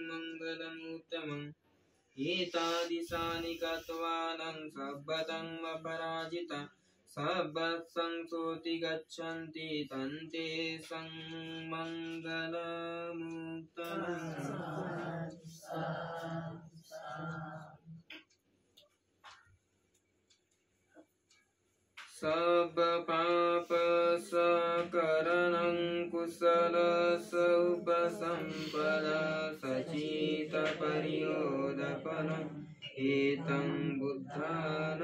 मङ्गलमुत्तमम् एतादिशानि गत्वानं सब्बतं अपराजिता सब्बत्संसोति गच्छन्ति तन्ते मङ्गलमुत्तमम् सब पाप सकरणं कुशल उपसंपद सचित परियोदपनम् एतं बुद्धानुशासनं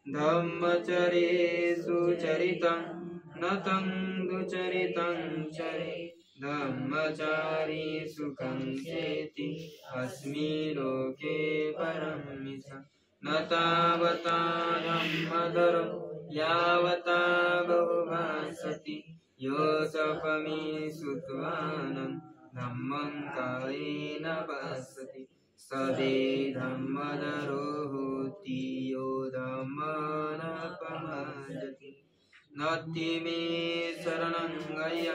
धम्मचर्येषु चरितं न तं दुचरितं चरे धम्मचारी सुखं चेति अस्मि लोके परमिष न तावता धम्मधरो यावता बहुभासति योऽसपमि श्रुत्वानं धम्मं कायेन पश्यति सदे धम्मधरो होति यो धम्मानपमादति नत्ति मे शरणं गय्य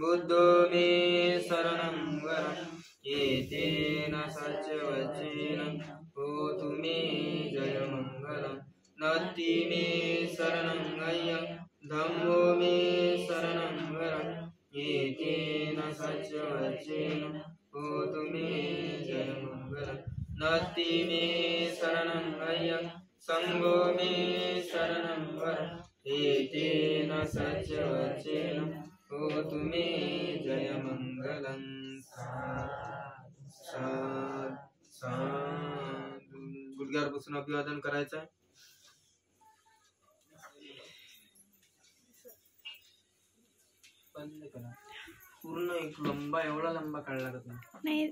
बुद्धो मे शरणं वरम् एतेन सच्चवचेन होतु मे जयमङ्गलम् नत्ति मे शरणं गय्य धम्मो मे शरणं वरम् एतेन सच्चवचेन होतु मे जयमङ्गलम् नत्ति मे शरणं गय्य सङ्घो मे शरणं वरम् एतेन सच्चवचेन होतु मे जयमङ्गलम् गुडघ्यावरपासून अभिवादन करायचं आहे. बंद करा. पूर्ण एक लंबा एवढा लंबा काढला लागत नाही.